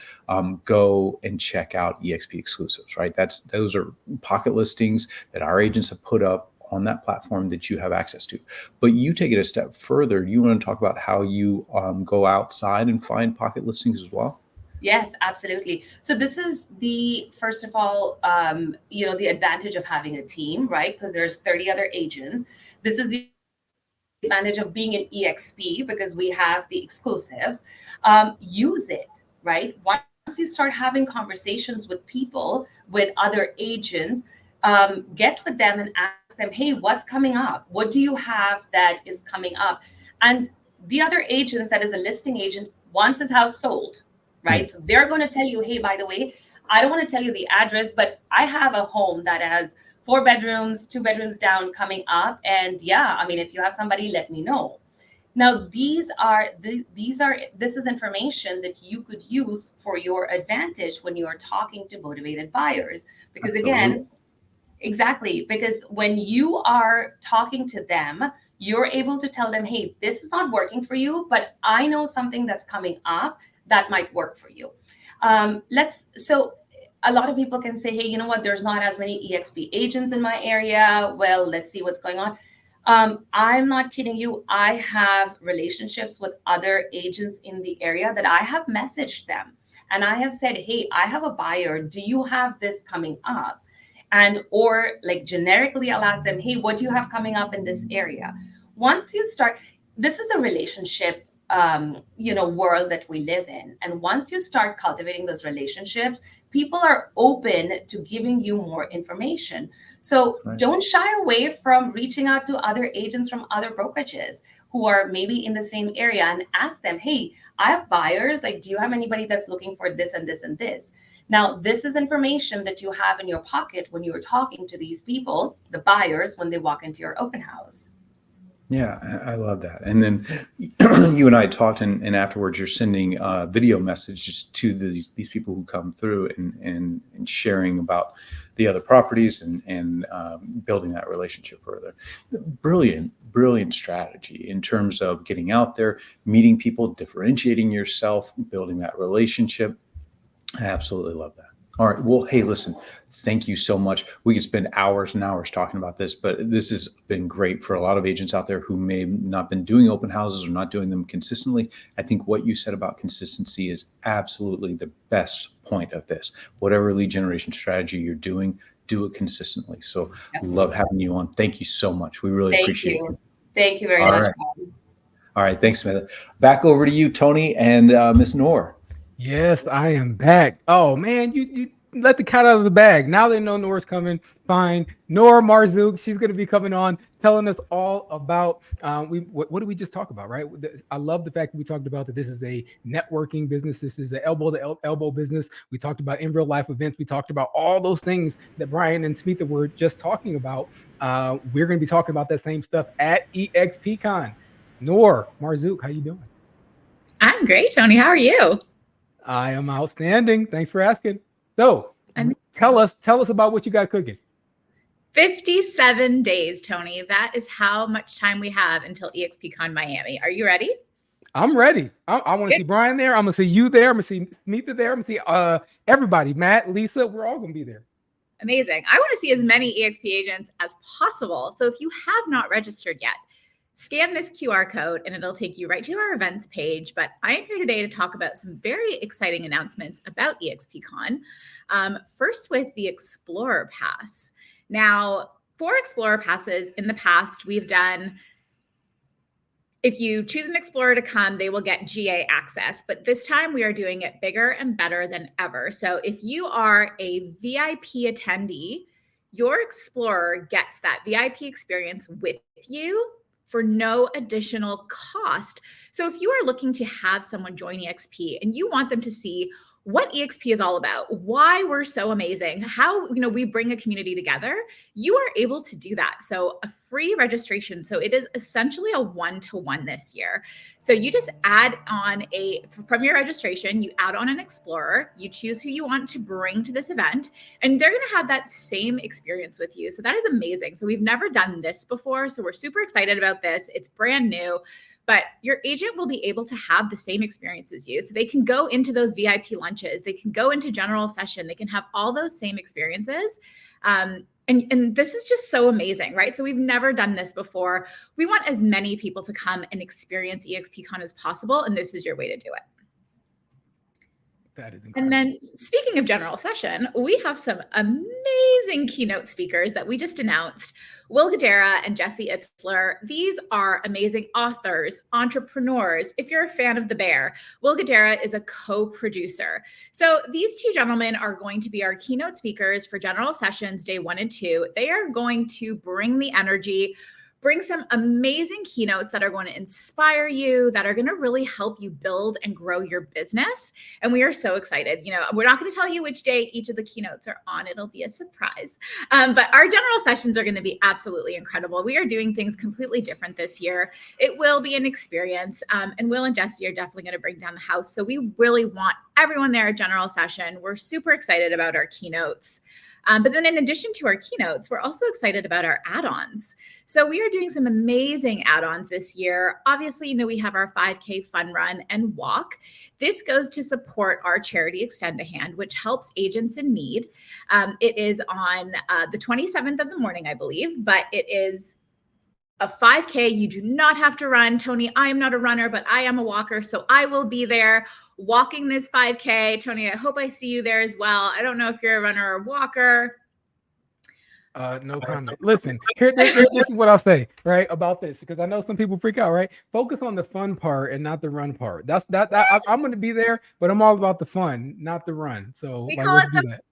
go and check out eXp exclusives, right? Those are pocket listings that our agents have put up on that platform that you have access to. But you take it a step further. You want to talk about how you go outside and find pocket listings as well? Yes, absolutely. So this is first of all, the advantage of having a team, right? Because there's 30 other agents. This is the advantage of being an eXp, because we have the exclusives. Use it, right? Once you start having conversations with people, with other agents, get with them and ask them, hey, what's coming up? What do you have that is coming up? And the other agents, that is a listing agent, wants his house sold, right? So they're going to tell you, hey, by the way, I don't want to tell you the address, but I have a home that has 4 bedrooms, 2 bedrooms down coming up. And if you have somebody, let me know. Now, this is information that you could use for your advantage when you are talking to motivated buyers. Because again, exactly, because when you are talking to them, you're able to tell them, hey, this is not working for you, but I know something that's coming up that might work for you. So a lot of people can say, hey, you know what, there's not as many EXP agents in my area. Well, let's see what's going on. I'm not kidding you. I have relationships with other agents in the area that I have messaged them. And I have said, hey, I have a buyer. Do you have this coming up? And or like generically, I'll ask them, hey, what do you have coming up in this area? Once you start, this is a relationship world that we live in. And once you start cultivating those relationships, people are open to giving you more information. So don't shy away from reaching out to other agents from other brokerages who are maybe in the same area and ask them, hey, I have buyers. Like, do you have anybody that's looking for this and this and this? Now, this is information that you have in your pocket when you're talking to these people, the buyers, when they walk into your open house. Yeah, I love that. And then you and I talked, and afterwards you're sending video messages to these people who come through and sharing about the other properties and building that relationship further. Brilliant strategy in terms of getting out there, meeting people, differentiating yourself, building that relationship. I absolutely love that. All right. Well, hey, listen, thank you so much. We could spend hours and hours talking about this, but this has been great for a lot of agents out there who may not been doing open houses or not doing them consistently. I think what you said about consistency is absolutely the best point of this. Whatever lead generation strategy you're doing, do it consistently. So love having you on. Thank you so much. We really appreciate it. Thank you very much. Right. All right. Thanks, Smita. Back over to you, Tony, and Miss Noor. Yes, I am back. Oh man, you let the cat out of the bag. Now they know Noor's coming. Fine. Noor Marzouk, she's going to be coming on, telling us all about what did we just talk about, right? I love the fact that we talked about that this is a networking business. This is an elbow to elbow business. We talked about in real life events. We talked about all those things that Bryon and Smita were just talking about. We're going to be talking about that same stuff at eXpCon. Noor Marzouk, how you doing? I'm great, Tony. How are you? I am outstanding. Thanks for asking. So tell us about what you got cooking. 57 days, Tony. That is how much time we have until eXpCon Miami. Are you ready? I'm ready. I want to see Bryon there. I'm going to see you there. I'm going to see Smita there. I'm going to see everybody. Matt, Lisa, we're all going to be there. Amazing. I want to see as many eXp agents as possible. So if you have not registered yet, scan this QR code and it'll take you right to our events page. But I am here today to talk about some very exciting announcements about eXpCon. First with the Explorer Pass. Now, for Explorer Passes in the past, we've done, if you choose an Explorer to come, they will get GA access. But this time we are doing it bigger and better than ever. So if you are a VIP attendee, your Explorer gets that VIP experience with you for no additional cost. So if you are looking to have someone join eXp and you want them to see what eXp is all about, why we're so amazing, how we bring a community together, you are able to do that. So a free registration. So it is essentially a one-to-one this year. So you just add on from your registration, you add on an Explorer, you choose who you want to bring to this event, and they're going to have that same experience with you. So that is amazing. So we've never done this before. So we're super excited about this. It's brand new. But your agent will be able to have the same experience as you. So they can go into those VIP lunches. They can go into general session. They can have all those same experiences. And this is just so amazing, right? So we've never done this before. We want as many people to come and experience eXpCon as possible. And this is your way to do it. That is incredible. And then speaking of general session, we have some amazing keynote speakers that we just announced. Will Guidara and Jesse Itzler. These are amazing authors, entrepreneurs. If you're a fan of The Bear, Will Guidara is a co-producer. So these two gentlemen are going to be our keynote speakers for general sessions day 1 and 2. They are going to bring the energy, bring some amazing keynotes that are going to inspire you, that are going to really help you build and grow your business. And we are so excited. We're not going to tell you which day each of the keynotes are on. It'll be a surprise. But our general sessions are going to be absolutely incredible. We are doing things completely different this year. It will be an experience. And Will and Jesse are definitely going to bring down the house. So we really want everyone there at general session. We're super excited about our keynotes. But then in addition to our keynotes, we're also excited about our add-ons. So we are doing some amazing add-ons this year. Obviously, we have our 5K fun run and walk. This goes to support our charity Extend a Hand, which helps agents in need. It is on the 27th of the morning, I believe, but it is a 5K. You do not have to run. Tony, I am not a runner, but I am a walker. So I will be there walking this 5K. Tony, I hope I see you there as well. I don't know if you're a runner or walker. No comment. Listen, this is what I'll say, right, about this, because I know some people freak out, right? Focus on the fun part and not the run part. I'm going to be there, but I'm all about the fun, not the run. So we like, call let's it do the that.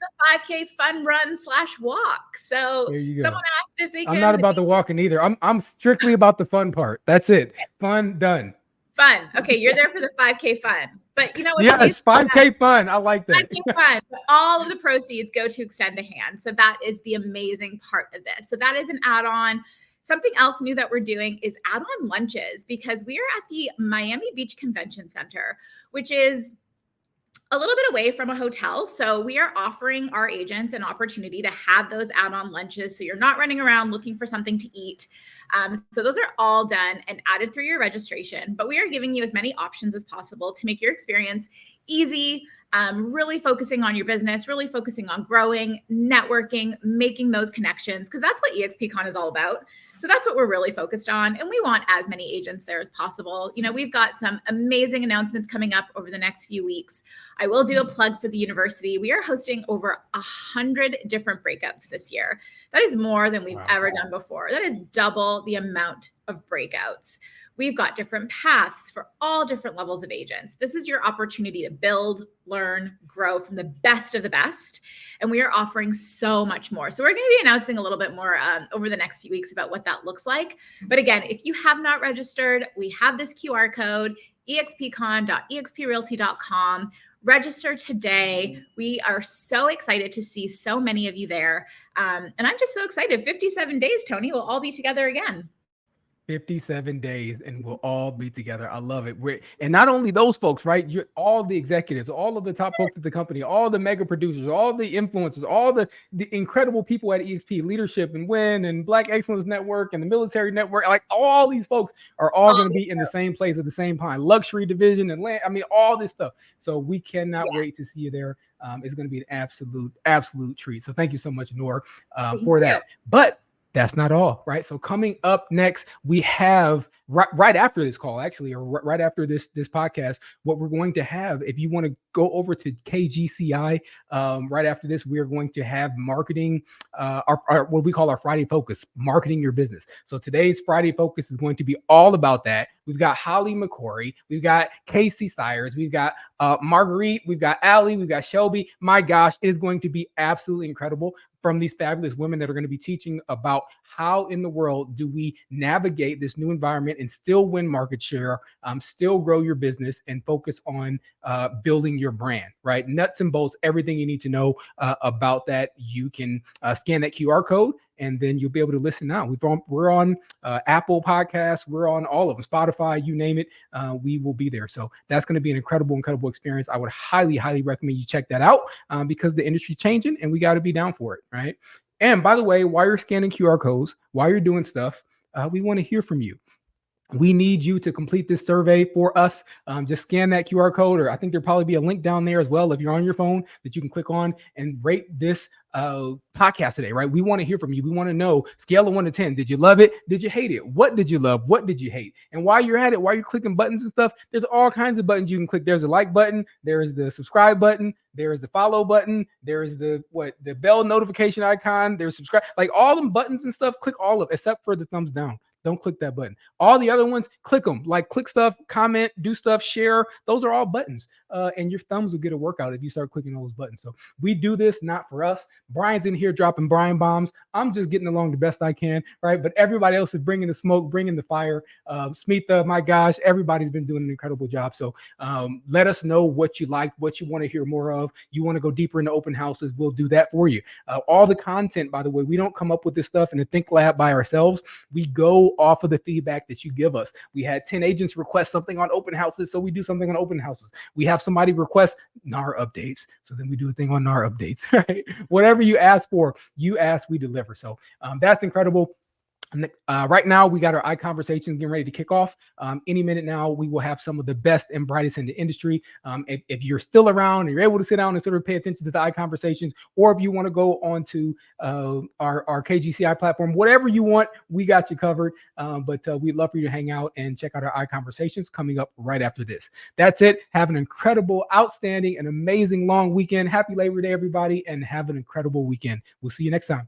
5K fun run / walk. So There you go. someone asked if they can. I'm not about the walking either. I'm strictly about the fun part. That's it. Fun, done. Fun. Okay, you're there for the 5K fun. But what's yes, 5K fun. I like that. 5K fun. But all of the proceeds go to Extend a Hand. So that is the amazing part of this. So that is an add-on. Something else new that we're doing is add-on lunches, because we are at the Miami Beach Convention Center, which is a little bit away from a hotel. So we are offering our agents an opportunity to have those add-on lunches. So you're not running around looking for something to eat. So those are all done and added through your registration, but we are giving you as many options as possible to make your experience easy, really focusing on your business, really focusing on growing, networking, making those connections, because that's what eXpCon is all about. So that's what we're really focused on. And we want as many agents there as possible. We've got some amazing announcements coming up over the next few weeks. I will do a plug for the university. We are hosting over 100 different breakouts this year. That is more than we've ever done before. That is double the amount of breakouts. We've got different paths for all different levels of agents. This is your opportunity to build, learn, grow from the best of the best. And we are offering so much more. So we're going to be announcing a little bit more over the next few weeks about what that looks like. But again, if you have not registered, we have this QR code, expcon.exprealty.com. Register today. We are so excited to see so many of you there. And I'm just so excited. 57 days, Tony, we'll all be together again. 57 days and we'll all be together. I love it. And not only those folks, right? All the executives, all of the top folks at the company, all the mega producers, all the influencers, all the incredible people at eXp, Leadership and Win and Black Excellence Network and the Military Network. Like all these folks are all going to be in the same place at the same time. Luxury division and land. I mean, all this stuff. So we cannot wait to see you there. It's going to be an absolute treat. So thank you so much, Noor, for that. But that's not all, right? So coming up next, we have right after this call, actually, or right after this podcast, what we're going to have, if you want to go over to KGCI, right after this, we are going to have marketing, our what we call our Friday Focus, marketing your business. So today's Friday Focus is going to be all about that. We've got Holly McCory, we've got Casey Stires, we've got Marguerite, we've got Allie, we've got Shelby. My gosh, it is going to be absolutely incredible from these fabulous women that are going to be teaching about how in the world do we navigate this new environment and still win market share, still grow your business and focus on building your brand, right? Nuts and bolts, everything you need to know about that. You can scan that QR code and then you'll be able to listen now. We're on Apple Podcasts. We're on all of them, Spotify, you name it. We will be there. So that's going to be an incredible experience. I would highly recommend you check that out because the industry's changing and we got to be down for it, right? And by the way, while you're scanning QR codes, while you're doing stuff, we want to hear from you. We need you to complete this survey for us. Just scan that QR code, or I think there'll probably be a link down there as well if you're on your phone that you can click on and rate this podcast today, right? We want to hear from you. We want to know, scale of 1 to 10. Did you love it? Did you hate it? What did you love? What did you hate? And while you're at it, while you're clicking buttons and stuff, there's all kinds of buttons you can click. There's a like button. There is the subscribe button. There is the follow button. There is the bell notification icon. There's subscribe, like all them buttons and stuff. Click all of, except for the thumbs down. Don't click that button. All the other ones, click them. Like click stuff, comment, do stuff, share. Those are all buttons. And your thumbs will get a workout if you start clicking all those buttons. So we do this not for us. Bryan's in here dropping Bryon bombs. I'm just getting along the best I can, right? But everybody else is bringing the smoke, bringing the fire. Smita, my gosh, everybody's been doing an incredible job. So let us know what you like, what you want to hear more of. You want to go deeper into open houses, we'll do that for you. All the content, by the way, we don't come up with this stuff in the Think Lab by ourselves. We go build off of the feedback that you give us. We had 10 agents request something on open houses, so we do something on open houses. We have somebody request NAR updates, so then we do a thing on NAR updates, right? Whatever you ask for, we deliver. So that's incredible. Right now, we got our iConversations getting ready to kick off. Any minute now, we will have some of the best and brightest in the industry. If you're still around and you're able to sit down and sort of pay attention to the iConversations, or if you want to go on to our KGCI platform, whatever you want, we got you covered. But we'd love for you to hang out and check out our iConversations coming up right after this. That's it. Have an incredible, outstanding, and amazing long weekend. Happy Labor Day, everybody, and have an incredible weekend. We'll see you next time.